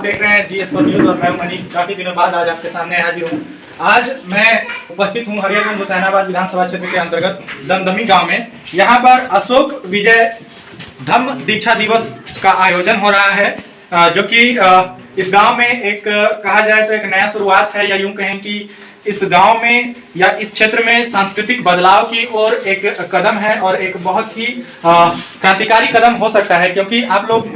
देख रहे हैं GS पर न्यूज और मैं मनीष। काफी दिनों बाद आज आपके सामने हाजिर हूँ। आज मैं उपस्थित हूँ हरियाणा हुसैनाबाद विधानसभा क्षेत्र के अंतर्गत दमदमी गांव में। यहाँ पर अशोक विजय धम्म दीक्षा दिवस का आयोजन हो रहा है, जो कि इस गांव में एक कहा जाए तो एक नया शुरुआत है, या यूं कहें कि इस गांव में या इस क्षेत्र में सांस्कृतिक बदलाव की ओर एक कदम है और एक बहुत ही क्रांतिकारी कदम हो सकता है। क्योंकि आप लोग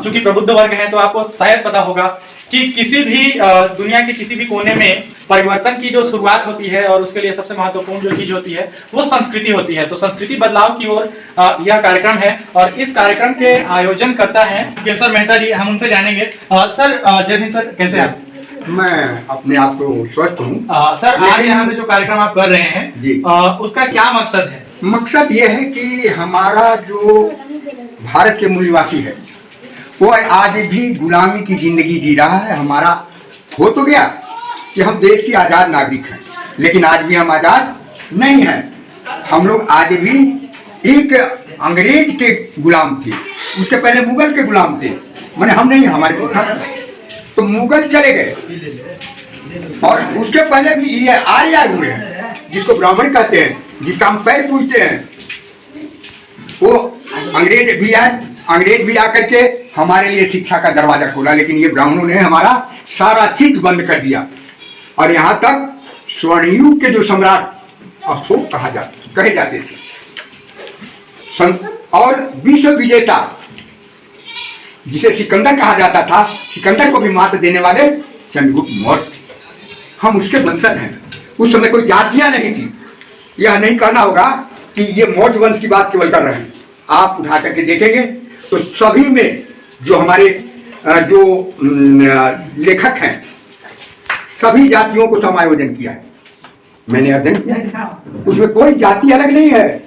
चूंकि प्रबुद्ध वर्ग हैं तो आपको शायद पता होगा कि किसी भी दुनिया के किसी भी कोने में परिवर्तन की जो शुरुआत होती है और उसके लिए सबसे महत्वपूर्ण जो चीज होती है वो संस्कृति होती है। तो संस्कृति बदलाव की ओर यह कार्यक्रम है और इस कार्यक्रम के आयोजन करता है केशव मेहता जी। हम उनसे जानेंगे। सर जय हिंद सर, कैसे आप? मैं अपने आप को स्वस्थ हूँ सर। आज यहाँ पे जो कार्यक्रम आप कर रहे हैं जी, उसका क्या मकसद है? मकसद ये है कि हमारा जो भारत के मूल निवासी है वो आज भी गुलामी की जिंदगी जी रहा है। हमारा हो तो गया कि हम देश के आज़ाद नागरिक हैं, लेकिन आज भी हम आज़ाद नहीं हैं। हम लोग आज भी एक अंग्रेज के गुलाम थे, उसके पहले मुगल के गुलाम थे। माने हम नहीं, हमारे पुरखा तो मुगल चले गए और उसके पहले भी ये आर्य हुए हैं, जिसको ब्राह्मण कहते हैं, जिसका हम पैर पूजते हैं। वो अंग्रेज भी आकर के हमारे लिए शिक्षा का दरवाजा खोला, लेकिन ये ब्राह्मणों ने हमारा सारा चीज बंद कर दिया। और यहाँ तक स्वर्णयुग के जो सम्राट अशोक कहे जाते थे और विश्व विजेता जिसे सिकंदर कहा जाता था, सिकंदर को भी मात देने वाले चंद्रगुप्त मौर्य थे। हम उसके वंशज हैं। उस समय कोई जातियां नहीं थी। यह नहीं कहना होगा कि ये मौर्य वंश की बात केवल कर रहे हैं। आप उठा करके देखेंगे तो सभी में जो हमारे जो लेखक हैं, सभी जातियों को समायोजन किया है। मैंने अध्ययन किया है, उसमें कोई जाति अलग नहीं है।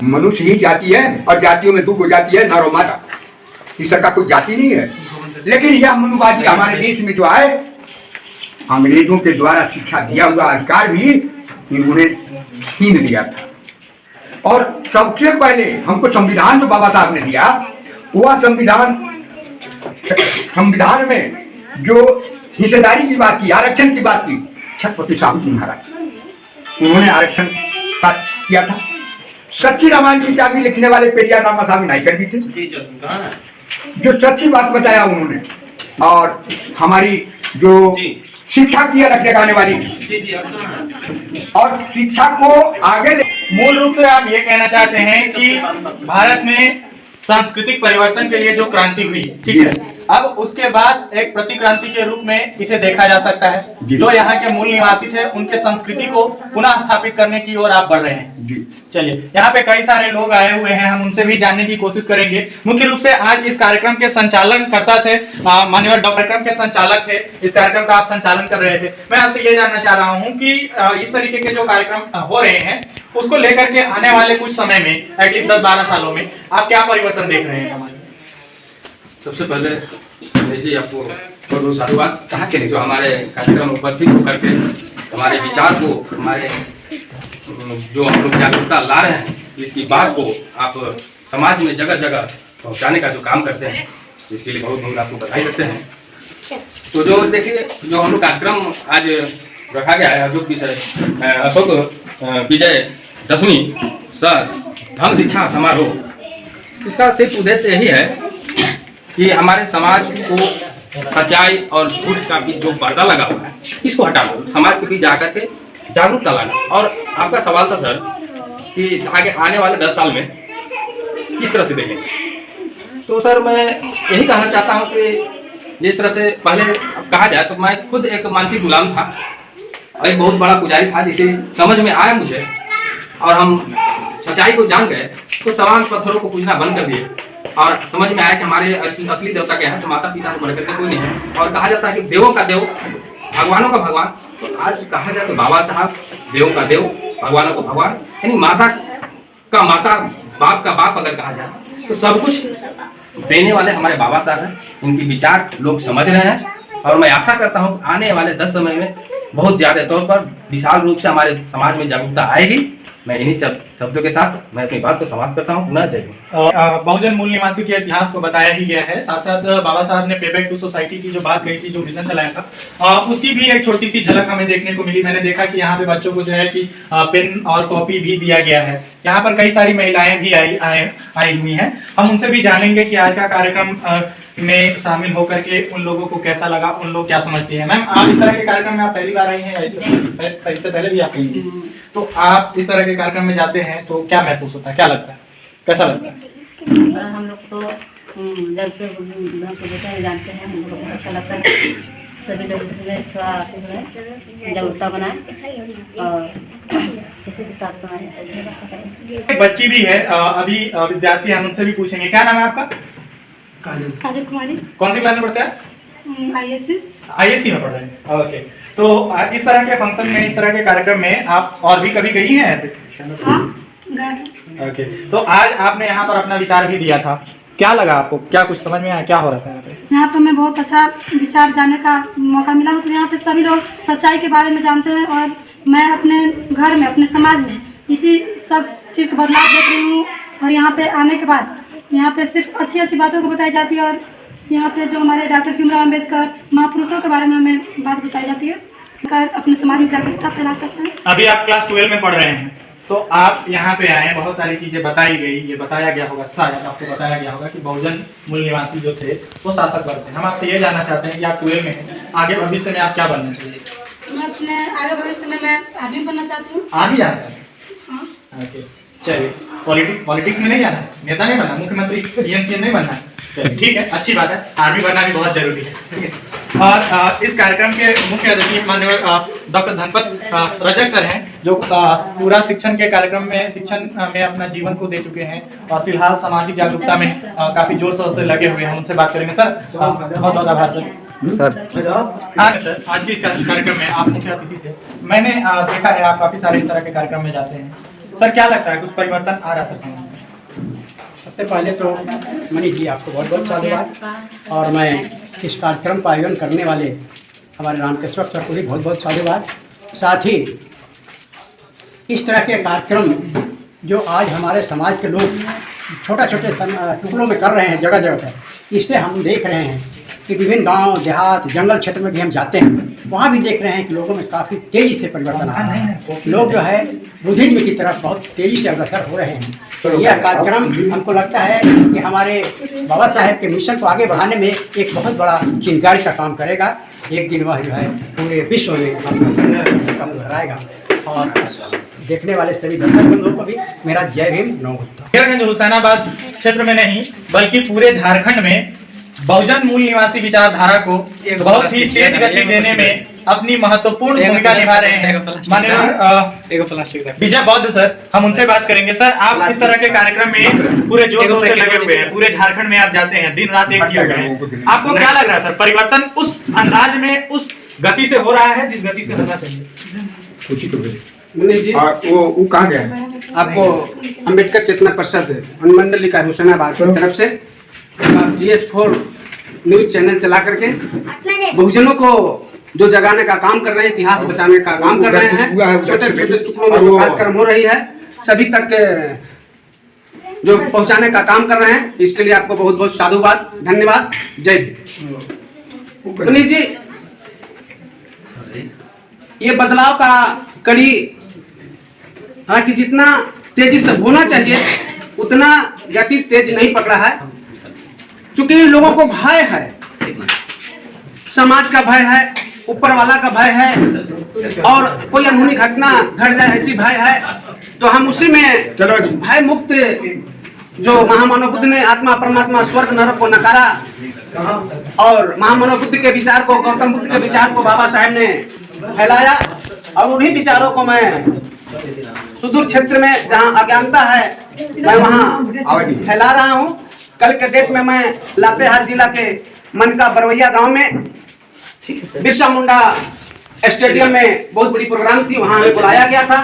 मनुष्य ही जाति है और जातियों में दो जाति है, नर और मादा। इस का कोई जाति नहीं है। लेकिन यह मनुवादी हमारे देश में जो आए, अंग्रेजों के द्वारा शिक्षा दिया हुआ अधिकार भी इन्होंने छीन लिया था। और सबसे पहले हमको संविधान जो बाबा साहब ने दिया, वह संविधान में जो हिस्सेदारी की बात की, आरक्षण की बात की, छत्रपति साहू जी महाराज उन्होंने आरक्षण किया था। सच्ची रामायण की चाबी लिखने वाले पेरियार रामास्वामी नायकर भी थे, जो सच्ची बात बताया उन्होंने। और हमारी जो शिक्षा की अलग जगाने वाली और शिक्षा को आगे मूल रूप से आप ये कहना चाहते हैं कि भारत में सांस्कृतिक परिवर्तन के लिए जो क्रांति हुई, ठीक है, अब उसके बाद एक प्रतिक्रांति के रूप में इसे देखा जा सकता है। जो यहाँ के मूल निवासी थे उनके संस्कृति को पुनः स्थापित करने की ओर आप बढ़ रहे हैं। चलिए, यहाँ पे कई सारे लोग आए हुए हैं, हम उनसे भी जानने की कोशिश करेंगे। मुख्य रूप से आज इस कार्यक्रम के संचालन करता थे माननीय डॉक्टर कार्यक्रम के संचालक थे, इस कार्यक्रम का आप संचालन कर रहे थे। मैं आपसे ये जानना चाह रहा हूँ कि इस तरीके के जो कार्यक्रम हो रहे हैं उसको लेकर के आने वाले कुछ समय में, एटलीस्ट 10-12 सालों में, आप क्या परिवर्तन देख रहे हैं समाज में? सबसे पहले जैसे आपको बहुत बहुत साधुवाद कहा कि जो हमारे कार्यक्रम उपस्थित होकर के हमारे विचार को, हमारे जो हम लोग जागरूकता ला रहे हैं, इसकी बात को आप समाज में जगह जगह पहुंचाने का जो काम करते हैं, इसके लिए बहुत बहुत आपको बधाई देते हैं। तो जो देखिए, जो हम लोग कार्यक्रम आज रखा गया है, अशोक विजय दशमी सर धम्म दीक्षा समारोह, इसका सिर्फ उद्देश्य यही है कि हमारे समाज को सच्चाई और झूठ का भी जो पर्दा लगा हुआ है, इसको हटाना, समाज के बीच जाकर के जागरूकता लाना। और आपका सवाल था सर कि आगे आने वाले 10 साल में किस तरह से देखेंगे, तो सर मैं यही कहना चाहता हूँ कि जिस तरह से पहले कहा जाए तो मैं खुद एक मानसिक गुलाम था और एक बहुत बड़ा पुजारी था, जिसे समझ में आया मुझे और हम सच्चाई को जान गए तो तमाम पत्थरों को पूजना बंद कर दिए और समझ में आया कि हमारे असली देवता क्या है, तो माता पिता से बढ़कर के कोई नहीं है। और कहा जाता है कि देवों का देव, भगवानों का भगवान। तो आज कहा जाए तो बाबा साहब देवों का देव, भगवानों को भगवान, यानी माता का माता, बाप का बाप अगर कहा जाए तो सब कुछ देने वाले हमारे बाबा साहब हैं। उनके विचार लोग समझ रहे हैं और मैं आशा करता हूँ आने वाले 10 समय में बहुत ज़्यादा तौर पर विशाल रूप से हमारे समाज में जागरूकता आएगी। मैं इन्हीं शब्दों के साथ मैं अपनी बात को समाप्त करता हूँ। पुनः जय हिंद। बहुजन मूल निवासी के इतिहास को बताया ही गया है, साथ साथ बाबा साहब ने पे बैक टू सोसाइटी की जो बात कही थी, जो मिशन चलाया था, उसकी भी एक छोटी सी झलक हमें देखने को मिली। मैंने देखा कि यहाँ पे बच्चों को जो है कि पेन और कॉपी भी दिया गया है। यहाँ पर कई सारी महिलाएं भी आई हुई हैं। हम उनसे भी जानेंगे कि आज का कार्यक्रम में शामिल होकर के उन लोगों को कैसा लगा, उन लोग क्या समझते हैं। मैम, आप इस तरह के कार्यक्रम में आप पहली बार आई हैं या इससे पहले भी आप आई हैं? तो आप इस तरह के कार्यक्रम में जाते हैं तो क्या महसूस होता है, क्या लगता है, कैसा लगता है? हम लोग तो जब से जानते हैं, हम लोग को बहुत अच्छा लगता है। सभी लोग इसमें थोड़ा जागरूकता बनाए और किसी के साथ एक बच्ची भी है, अभी विद्यार्थी, हम उनसे भी पूछेंगे। क्या नाम है आपका? काजल कुमारी। कौन सी क्लास में पढ़ते हैं? आईएससी में पढ़ रहे हैं। ओके, तो इस तरह के फंक्शन में, इस तरह के कार्यक्रम में आप और भी कभी गई हैं ऐसे? हाँ, ओके, तो आज आपने यहाँ पर अपना विचार भी दिया था, क्या लगा आपको, क्या कुछ समझ में आया, क्या हो रहा था यहाँ पे? यहाँ पे मैं बहुत अच्छा विचार जानने का मौका मिला। मतलब यहाँ पे सभी लोग सच्चाई के बारे में जानते हैं और मैं अपने घर में, अपने समाज में इसी सब चीज़ का बदलाव देख रही हूँ। और यहाँ पे आने के बाद यहाँ पे सिर्फ अच्छी अच्छी बातों को बताई जाती है और यहाँ पे जो हमारे डॉक्टर भीमराव अम्बेडकर महापुरुषों के बारे में हमें बात बताई जाती है, अपने समाज में जागरूकता फैला सकते हैं। अभी आप क्लास 12 में पढ़ रहे हैं, तो आप यहाँ पे आए, बहुत सारी चीजें बताई गई, ये बताया गया होगा, शायद आपको बताया गया होगा कि बहुजन मूल निवासी जो थे वो शासक वर्ग थे। हम आपसे ये जानना चाहते हैं कि आप 12 में हैं, आगे भविष्य में आप क्या बनना चाहिए? मैं अपने आगे भविष्य में मैं आर्मी बनना चाहती हूँ। आर्मी जाना चाहते हैं? ओके, चलिए। पॉलिटिक्स में नहीं जाना है, नेता नहीं बनना, मुख्यमंत्री, पीएम नहीं बनना है? चलिए, ठीक है, अच्छी बात है, आर्मी बनना भी बहुत जरूरी है, ठीक है। और इस कार्यक्रम के मुख्य अतिथि माननीय डॉक्टर धनपत रजक सर हैं, जो पूरा शिक्षण के कार्यक्रम में, शिक्षण में अपना जीवन को दे चुके हैं और फिलहाल सामाजिक जागरूकता में काफी जोर शोर से लगे हुए हैं। उनसे बात करेंगे। सर, बहुत बहुत आभार सर। आज के इस कार्यक्रम में आप मुख्य अतिथि थे। मैंने देखा है आप काफी सारे इस तरह के कार्यक्रम में जाते हैं। सर, क्या लगता है, कुछ परिवर्तन आ रहा सर? सबसे पहले तो मनीष जी, आपको बहुत बहुत साधुवाद। और मैं इस कार्यक्रम का आयोजन करने वाले हमारे रामकेश्वर सर को भी बहुत बहुत साधुवाद। साथ ही इस तरह के कार्यक्रम जो आज हमारे समाज के लोग छोटे छोटे टुकड़ों में कर रहे हैं जगह जगह पर, इससे हम देख रहे हैं कि विभिन्न गांव, देहात, जंगल क्षेत्र में भी हम जाते हैं, वहाँ भी देख रहे हैं कि लोगों में काफ़ी तेज़ी से परिवर्तन आ रहा है। लोग जो है बुद्धिज्म की तरफ बहुत तेज़ी से अग्रसर हो रहे हैं। तो यह कार्यक्रम हमको लगता है कि हमारे बाबा साहेब के मिशन को आगे बढ़ाने में एक बहुत बड़ा चिंगारी का काम करेगा। एक दिन वह जो है पूरे विश्व में अपना लहराएगा। और देखने वाले सभी दर्शक बंधुओं को भी मेरा जय भीम, नमो बुद्धाय। हुसैनाबाद क्षेत्र में नहीं बल्कि पूरे झारखंड में बहुजन मूल निवासी विचारधारा को बहुत ही तेज गति देने में अपनी महत्वपूर्ण भूमिका निभा रहे हैं माननीय विजय बौद्ध सर। हम उनसे बात करेंगे। सर, आप इस तरह के कार्यक्रम में पूरे जोर शोर से लगे हुए हैं, पूरे झारखंड में आप जाते हैं, दिन रात एक किए हुए हैं, आपको क्या लग रहा है सर, परिवर्तन उस अंदाज में, उस गति से हो रहा है जिस गति से होना चाहिए? मनीष जी, वो कहाँ गया? आपको अंबेडकर चेतना परिषद अनुमंडल का हुसैनाबाद की तरफ से GS4 न्यूज चैनल चला करके बहुजनों को जो जगाने का काम कर रहे हैं, इतिहास बचाने का काम कर रहे हैं, छोटे छोटे टुकड़ों में जो कार्यक्रम हो रही है सभी तक जो पहुंचाने का काम कर रहे हैं, इसके लिए आपको बहुत बहुत साधुवाद, धन्यवाद, जय हिंद। सुनील जी, ये बदलाव का कड़ी हालांकि जितना तेजी से होना चाहिए उतना गति तेज नहीं पकड़ा है, क्योंकि लोगों को भय है, समाज का भय है, ऊपर वाला का भय है, और कोई अनहोनी घटना घट जाए ऐसी भय है। तो हम उसी में भय मुक्त, जो महामानव बुद्ध ने आत्मा परमात्मा स्वर्ग नरक को नकारा, और महामानव बुद्ध के विचार को, गौतम बुद्ध के विचार को बाबा साहेब ने फैलाया, और उन्हीं विचारों को मैं सुदूर क्षेत्र में जहां अज्ञानता है मैं वहां फैला रहा हूं। कल के डेट में मैं लातेहार जिला के मनका बरवैया गांव में बिरसा मुंडा स्टेडियम में बहुत बड़ी प्रोग्राम थी, वहां हमें बुलाया गया था।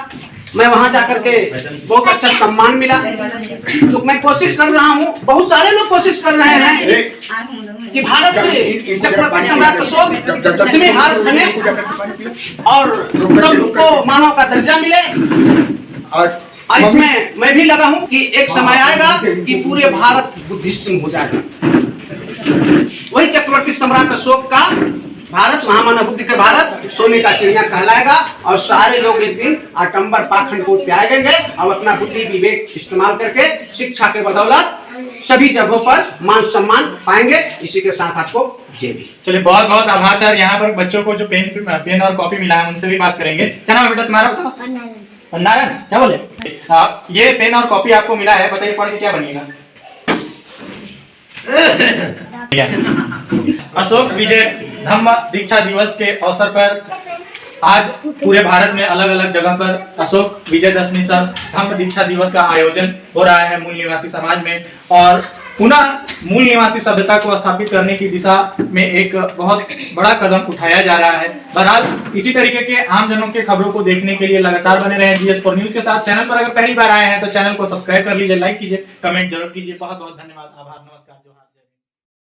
मैं वहां जाकर के बहुत अच्छा सम्मान मिला। तो मैं कोशिश कर रहा हूँ, बहुत सारे लोग कोशिश कर रहे हैं कि भारत के चक्रवर्ती सम्राट अशोक उत्तरी भारत बने और सबको मानव का दर्जा मिले। और इसमें मैं भी लगा हूँ कि एक समय आएगा कि पूरे भारत बुद्धिस्ट हो जाएगा। वही चक्रवर्ती सम्राट अशोक का भारत, महामानव बुद्धि का भारत सोने का चिड़िया कहलाएगा और सारे लोग एक दिन आडंबर पाखंड को त्यागेंगे और अपना बुद्धि विवेक इस्तेमाल करके शिक्षा के बदौलत सभी जगहों पर मान सम्मान पाएंगे। इसी के साथ आपको जय भी। चलिए, बहुत बहुत आभार सर। यहाँ पर बच्चों को जो पेन और कॉपी मिला है उनसे भी बात करेंगे। क्या नाम है बेटा तुम्हारा, बताओ। नारायण, क्या बोले? ये पेन और कॉपी आपको मिला है, बताइए पढ़ के क्या बनिएगा? अशोक विजय धम्म दीक्षा दिवस के अवसर पर आज पूरे भारत में अलग अलग जगह पर अशोक विजयदशमी सर धम्म दीक्षा दिवस का आयोजन हो रहा है मूल निवासी समाज में, और पुनः मूल निवासी सभ्यता को स्थापित करने की दिशा में एक बहुत बड़ा कदम उठाया जा रहा है। बहरहाल इसी तरीके के आम जनों के खबरों को देखने के लिए लगातार बने रहें GS4 न्यूज के साथ। चैनल पर अगर पहली बार आए हैं तो चैनल को सब्सक्राइब कर लीजिए, लाइक कीजिए, कमेंट जरूर कीजिए। बहुत बहुत धन्यवाद, आभार, नमस्कार, जोहार।